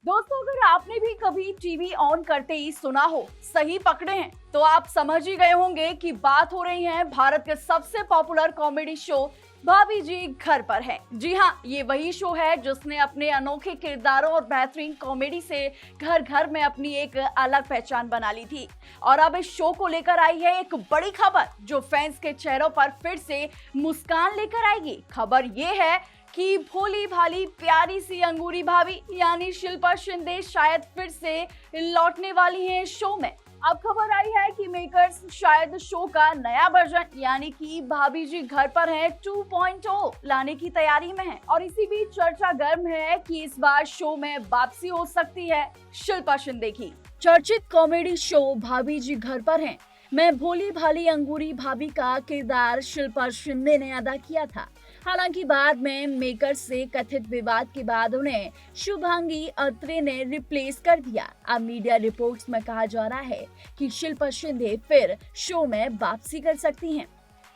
दोस्तों, अगर आपने भी कभी टीवी ऑन करते ही सुना हो सही पकड़े हैं, तो आप समझ ही गए होंगे कि बात हो रही है भारत के सबसे पॉपुलर कॉमेडी शो भाभी जी घर पर है। जी हाँ, ये वही शो है जिसने अपने अनोखे किरदारों और बेहतरीन कॉमेडी से घर घर में अपनी एक अलग पहचान बना ली थी। और अब इस शो को लेकर आई है एक बड़ी खबर जो फैंस के चेहरों पर फिर से मुस्कान लेकर आएगी। खबर ये है कि भोली भाली प्यारी सी अंगूरी भाभी यानी शिल्पा शिंदे शायद फिर से लौटने वाली हैं शो में। अब खबर आई है कि मेकर्स शायद शो का नया वर्जन यानी कि भाभी जी घर पर हैं 2.0 लाने की तैयारी में है। और इसी बीच चर्चा गर्म है कि इस बार शो में वापसी हो सकती है शिल्पा शिंदे की। चर्चित कॉमेडी शो भाभी जी घर पर हैं में भोली भाली अंगूरी भाभी का किरदार शिल्पा शिंदे ने अदा किया था। हालांकि बाद में मेकर्स से कथित विवाद के बाद उन्हें शुभांगी अत्रे ने रिप्लेस कर दिया। अब मीडिया रिपोर्ट्स में कहा जा रहा है कि शिल्पा शिंदे फिर शो में वापसी कर सकती हैं।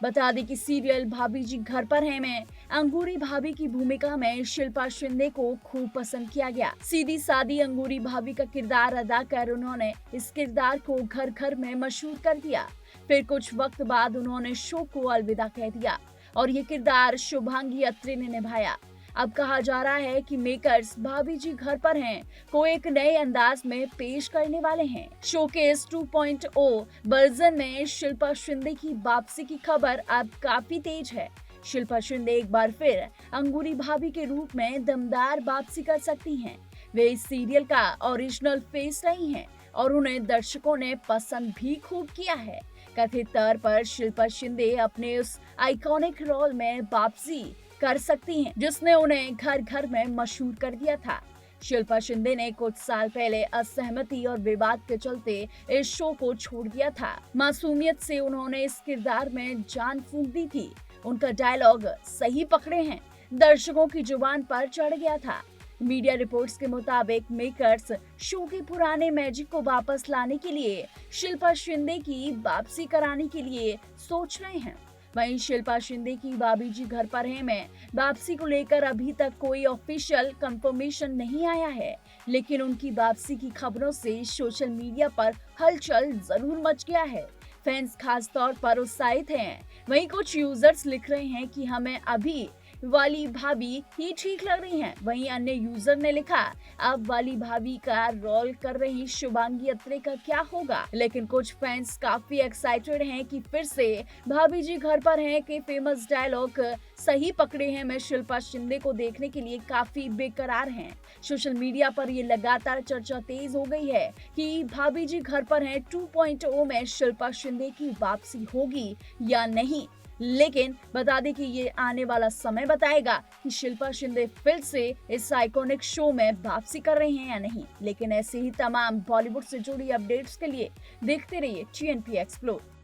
बता दें कि सीरियल भाभी जी घर पर हैं में अंगूरी भाभी की भूमिका में शिल्पा शिंदे को खूब पसंद किया गया। सीधी सादी अंगूरी भाभी का किरदार अदा कर उन्होंने इस किरदार को घर घर में मशहूर कर दिया। फिर कुछ वक्त बाद उन्होंने शो को अलविदा कह दिया और ये किरदार शुभांगी अत्रे ने निभाया। अब कहा जा रहा है कि मेकर्स भाभी जी घर पर हैं को एक नए अंदाज में पेश करने वाले हैं। शोकेस 2.0 वर्जन में शिल्पा शिंदे की वापसी की खबर अब काफी तेज है। शिल्पा शिंदे एक बार फिर अंगूरी भाभी के रूप में दमदार वापसी कर सकती हैं। वे इस सीरियल का ओरिजिनल फेस रही हैं और उन्हें दर्शकों ने पसंद भी खूब किया है। कथित तौर पर शिल्पा शिंदे अपने उस आइकॉनिक रोल में वापसी कर सकती हैं जिसने उन्हें घर घर में मशहूर कर दिया था। शिल्पा शिंदे ने कुछ साल पहले असहमति और विवाद के चलते इस शो को छोड़ दिया था। मासूमियत से उन्होंने इस किरदार में जान फूंक दी थी। उनका डायलॉग सही पकड़े हैं दर्शकों की जुबान पर चढ़ गया था। मीडिया रिपोर्ट्स के मुताबिक मेकर्स शो के पुराने मैजिक को वापस लाने के लिए शिल्पा शिंदे की वापसी कराने के लिए सोच रहे हैं। वहीं शिल्पा शिंदे की भाभी जी घर पर हैं में वापसी को लेकर अभी तक कोई ऑफिशियल कंफर्मेशन नहीं आया है, लेकिन उनकी वापसी की खबरों से सोशल मीडिया पर हलचल जरूर मच गया है। फैंस खास तौर पर उत्साहित हैं। वहीं कुछ यूजर्स लिख रहे हैं कि हमें अभी वाली भाभी ही ठीक लग रही हैं। वहीं अन्य यूजर ने लिखा अब वाली भाभी का रोल कर रही शुभांगी अत्रे का क्या होगा। लेकिन कुछ फैंस काफी एक्साइटेड हैं कि फिर से भाभी जी घर पर हैं के फेमस डायलॉग सही पकड़े हैं में शिल्पा शिंदे को देखने के लिए काफी बेकरार हैं। सोशल मीडिया पर ये लगातार चर्चा तेज हो गई है कि भाभी जी घर पर हैं 2.0 में शिल्पा शिंदे की वापसी होगी या नहीं। लेकिन बता दें कि ये आने वाला समय बताएगा कि शिल्पा शिंदे फिर से इस आइकॉनिक शो में वापसी कर रही हैं या नहीं। लेकिन ऐसे ही तमाम बॉलीवुड से जुड़ी अपडेट्स के लिए देखते रहिए TNP एक्सप्लोर।